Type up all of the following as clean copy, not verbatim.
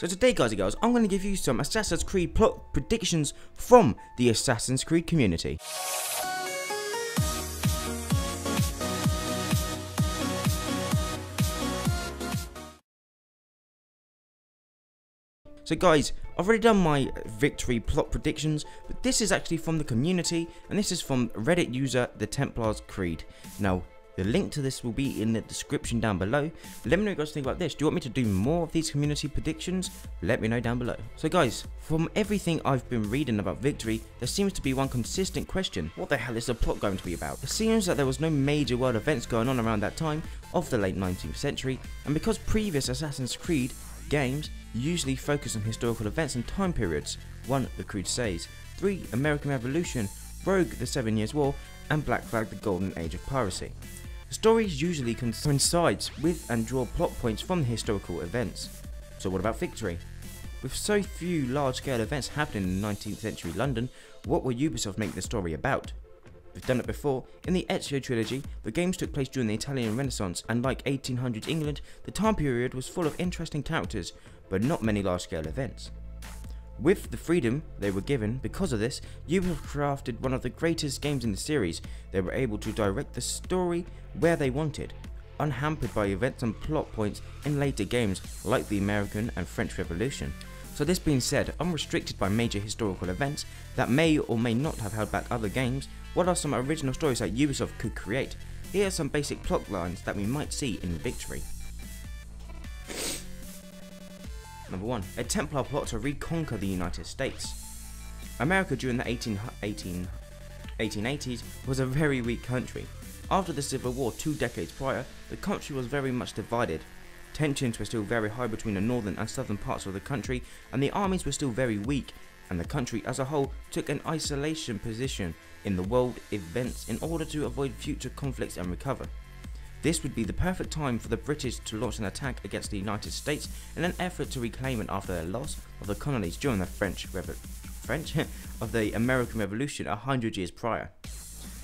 So today, guys and girls, I'm going to give you some Assassin's Creed plot predictions from the Assassin's Creed community. So guys, I've already done my Victory plot predictions, but this is actually from the community, and this is from Reddit user the TemplarsCreed. Now, the link to this will be in the description down below. Let me know what you guys think about this. Do you want me to do more of these community predictions? Let me know down below. So guys, from everything I've been reading about Victory, there seems to be one consistent question. What the hell is the plot going to be about? It seems that there was no major world events going on around that time of the late 19th century, and because previous Assassin's Creed games usually focus on historical events and time periods. 1. The Crusades, 3. American Revolution, Rogue the 7 Years' War, and Black Flag the Golden Age of Piracy. The stories usually coincides with and draw plot points from the historical events. So what about Victory? With so few large-scale events happening in 19th century London, what will Ubisoft make the story about? We've done it before. In the Ezio trilogy, the games took place during the Italian Renaissance, and like 1800s England, the time period was full of interesting characters, but not many large-scale events. With the freedom they were given because of this, Ubisoft crafted one of the greatest games in the series. They were able to direct the story where they wanted, unhampered by events and plot points in later games like the American and French Revolution. So this being said, unrestricted by major historical events that may or may not have held back other games, what are some original stories that Ubisoft could create? Here are some basic plot lines that we might see in Victory. Number 1. A Templar plot to reconquer the United States. America during the 1880s was a very weak country. After the Civil War 2 decades prior, the country was very much divided. Tensions were still very high between the northern and southern parts of the country, and the armies were still very weak, and the country as a whole took an isolation position in the world events in order to avoid future conflicts and recover. This would be the perfect time for the British to launch an attack against the United States in an effort to reclaim it after their loss of the colonies during the of the American Revolution 100 years prior.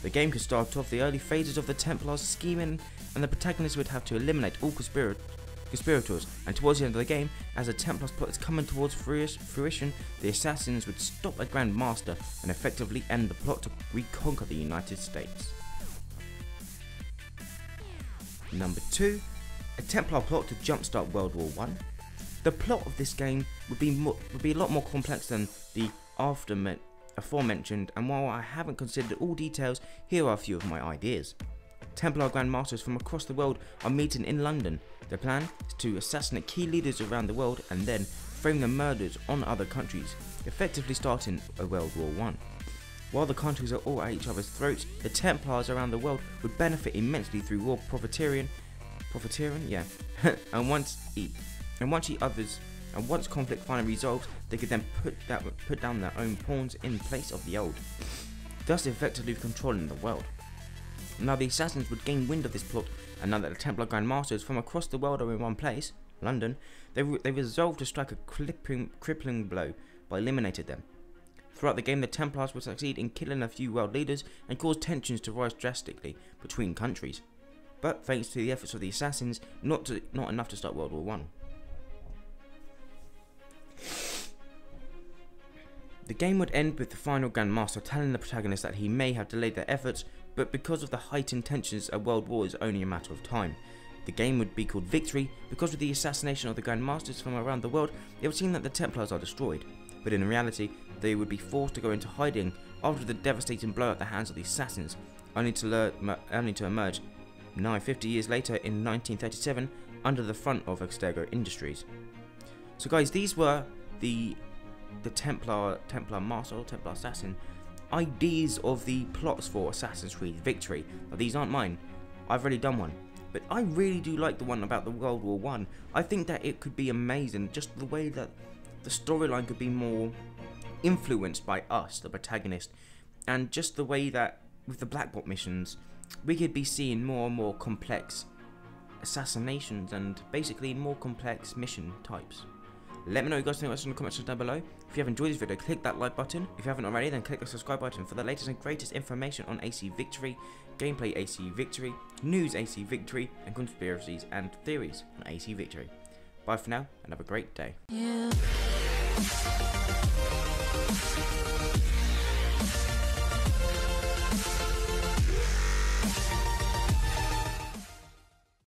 The game could start off the early phases of the Templars scheming, and the protagonist would have to eliminate all conspirators, and towards the end of the game, as the Templars plot is coming towards fruition, the assassins would stop a Grand Master and effectively end the plot to reconquer the United States. Number 2. A Templar plot to jumpstart World War I. The plot of this game would be a lot more complex than the aforementioned, and while I haven't considered all details, here are a few of my ideas. Templar Grand Masters from across the world are meeting in London. Their plan is to assassinate key leaders around the world and then frame their murders on other countries, effectively starting a World War I. While the countries are all at each other's throats, the Templars around the world would benefit immensely through war profiteering, yeah. and once conflict finally resolves, they could then put down their own pawns in place of the old, thus effectively controlling the world. Now the assassins would gain wind of this plot, and now that the Templar Grand Masters from across the world are in one place, London, they resolved to strike a crippling blow by eliminating them. Throughout the game, the Templars would succeed in killing a few world leaders and cause tensions to rise drastically between countries. But thanks to the efforts of the assassins, not enough to start World War I. The game would end with the final Grand Master telling the protagonist that he may have delayed their efforts, but because of the heightened tensions, a world war is only a matter of time. The game would be called Victory because with the assassination of the Grand Masters from around the world, it would seem that the Templars are destroyed, but in reality, they would be forced to go into hiding after the devastating blow at the hands of the assassins, only to emerge, now 50 years later in 1937, under the front of Extergo Industries. So guys, these were the Templar Master or Templar Assassin ideas of the plots for Assassin's Creed Victory. Now, these aren't mine, I've already done one, but I really do like the one about the World War I. I think that it could be amazing, just the way that the storyline could be more influenced by us, the protagonist, and just the way that with the Black Bot missions, we could be seeing more and more complex assassinations and basically more complex mission types. Let me know what you guys think in the comments down below. If you have enjoyed this video, click that like button. If you haven't already, then click the subscribe button for the latest and greatest information on AC Victory, gameplay AC Victory, news AC Victory, and conspiracies and theories on AC Victory. Bye for now, and have a great day. Yeah.